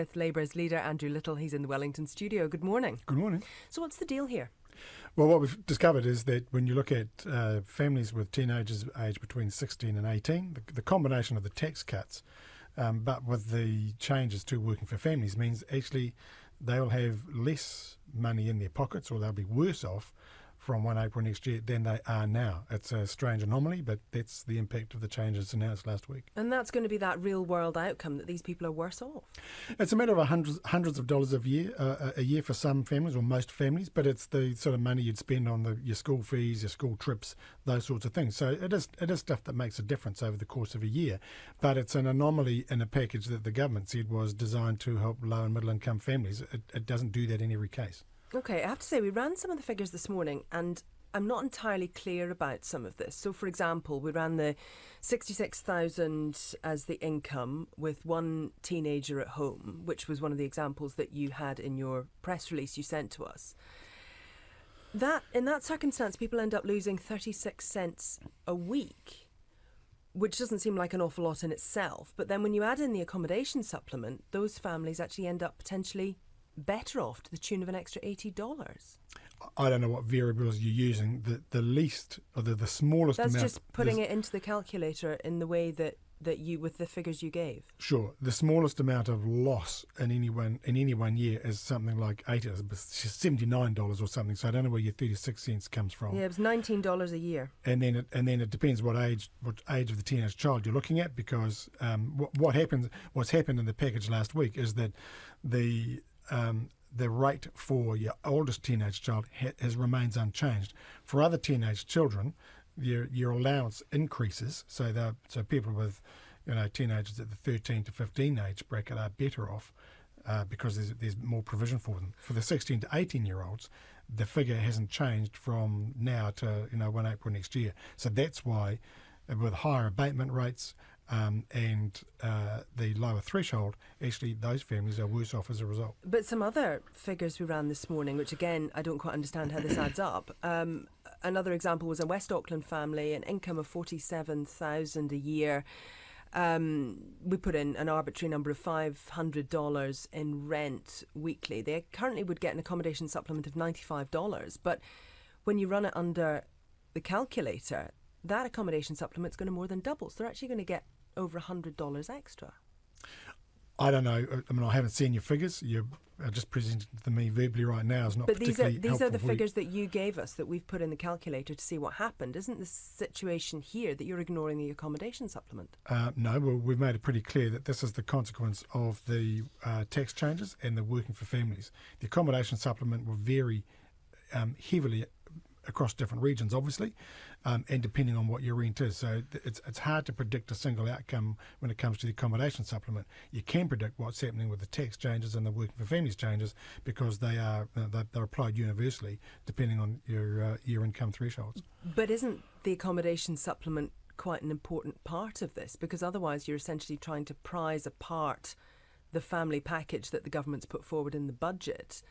With Labour's leader Andrew Little, he's in the Wellington studio. Good morning. Good morning. So what's the deal here? Well, what we've discovered is that when you look at families with teenagers aged between 16 and 18, the combination of the tax cuts, but with the changes to working for families, means actually they'll have less money in their pockets, or they'll be worse off from 1 April next year than they are now. It's a strange anomaly, but that's the impact of the changes announced last week. And that's going to be that real world outcome, that these people are worse off. It's a matter of hundreds of dollars a year for some families, or most families, but it's the sort of money you'd spend on your school fees, your school trips, those sorts of things. So it is stuff that makes a difference over the course of a year, but it's an anomaly in a package that the government said was designed to help low and middle income families. It doesn't do that in every case. Okay, I have to say, we ran some of the figures this morning and I'm not entirely clear about some of this. So, for example, we ran the 66,000 as the income with one teenager at home, which was one of the examples that you had in your press release you sent to us. In that circumstance, people end up losing 36 cents a week, which doesn't seem like an awful lot in itself. But then when you add in the accommodation supplement, those families actually end up potentially better off to the tune of an extra $80. I don't know what variables you're using. The least, or the smallest That's amount... That's just putting it into the calculator in the way that you, with the figures you gave. Sure. The smallest amount of loss in any one year is something like $79 or something. So I don't know where your 36 cents comes from. Yeah, it was $19 a year. And then it depends what age of the teenage child you're looking at, because what's happened in the package last week is that the rate for your oldest teenage child remains unchanged. For other teenage children, your allowance increases. So people with teenagers at the 13 to 15 age bracket are better off because there's more provision for them. For the 16 to 18 year olds, the figure hasn't changed from now to 1 April next year. So that's why, with higher abatement rates and the lower threshold, actually those families are worse off as a result. But some other figures we ran this morning, which again, I don't quite understand how this adds up. Another example was a West Auckland family, an income of $47,000 a year. We put in an arbitrary number of $500 in rent weekly. They currently would get an accommodation supplement of $95, but when you run it under the calculator, that accommodation supplement is going to more than double. So they're actually going to get over $100 extra. I don't know. I mean, I haven't seen your figures. You're just presenting them to me verbally right now. Is not but particularly helpful. But these are the figures that you gave us, that we've put in the calculator to see what happened. Isn't the situation here that you're ignoring the accommodation supplement? No, well, we've made it pretty clear that this is the consequence of the tax changes and the working for families. The accommodation supplement will vary heavily across different regions, obviously, and depending on what your rent is. So it's hard to predict a single outcome when it comes to the accommodation supplement. You can predict what's happening with the tax changes and the working for families changes, because they're applied universally depending on your income thresholds. But isn't the accommodation supplement quite an important part of this? Because otherwise you're essentially trying to prize apart the family package that the government's put forward in the budget,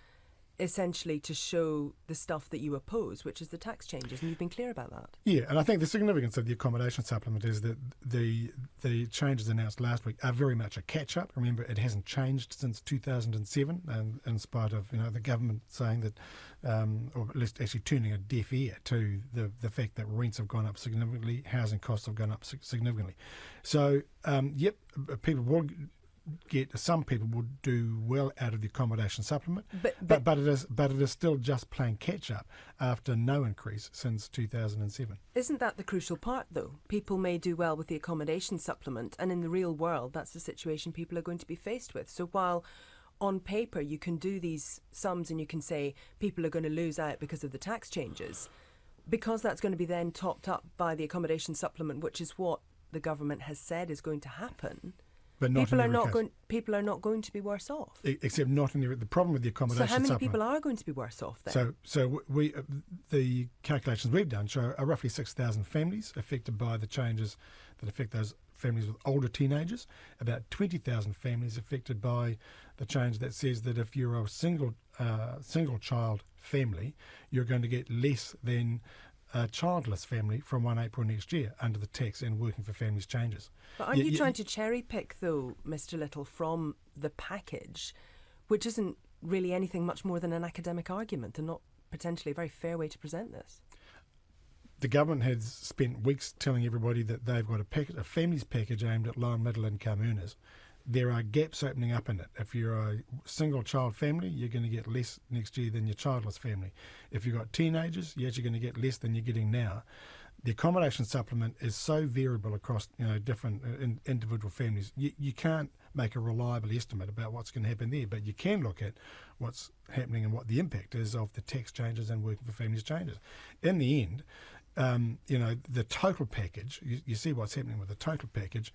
essentially to show the stuff that you oppose, which is the tax changes, and you've been clear about that. Yeah, and I think the significance of the accommodation supplement is that the changes announced last week are very much a catch-up. Remember, it hasn't changed since 2007, and in spite of the government saying that, or at least actually turning a deaf ear to the fact that rents have gone up significantly, housing costs have gone up significantly. So, some people would do well out of the accommodation supplement, but it is still just playing catch up after no increase since 2007. Isn't that the crucial part, though? People may do well with the accommodation supplement, and in the real world, that's the situation people are going to be faced with. So while on paper you can do these sums and you can say people are going to lose out because of the tax changes, because that's going to be then topped up by the accommodation supplement, which is what the government has said is going to happen. But people are not going to be worse off. Except not in the problem with the accommodation supplement. So how many people are going to be worse off then? So the calculations we've done show are roughly 6,000 families affected by the changes that affect those families with older teenagers. About 20,000 families affected by the change that says that if you're a single child family, you're going to get less than a childless family from 1 April next year under the tax and working for families changes. But aren't you trying to cherry pick, though, Mr. Little, from the package, which isn't really anything much more than an academic argument and not potentially a very fair way to present this? The government has spent weeks telling everybody that they've got a families package aimed at low and middle income earners. There are gaps opening up in it. If you're a single child family, you're going to get less next year than your childless family. If you've got teenagers, you're actually going to get less than you're getting now. The accommodation supplement is so variable across different individual families. You can't make a reliable estimate about what's going to happen there, but you can look at what's happening and what the impact is of the tax changes and working for families changes. In the end, the total package, you see what's happening with the total package.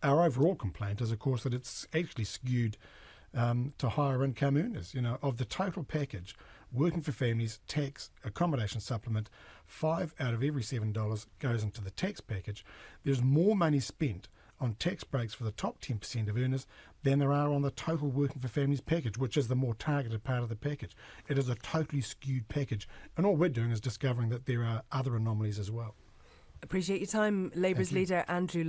Our overall complaint is, of course, that it's actually skewed to higher income earners. Of the total package, working for families, tax, accommodation supplement, 5 out of every $7 goes into the tax package. There's more money spent on tax breaks for the top 10% of earners than there are on the total working for families package, which is the more targeted part of the package. It is a totally skewed package, and all we're doing is discovering that there are other anomalies as well. Appreciate your time, Labour's leader Andrew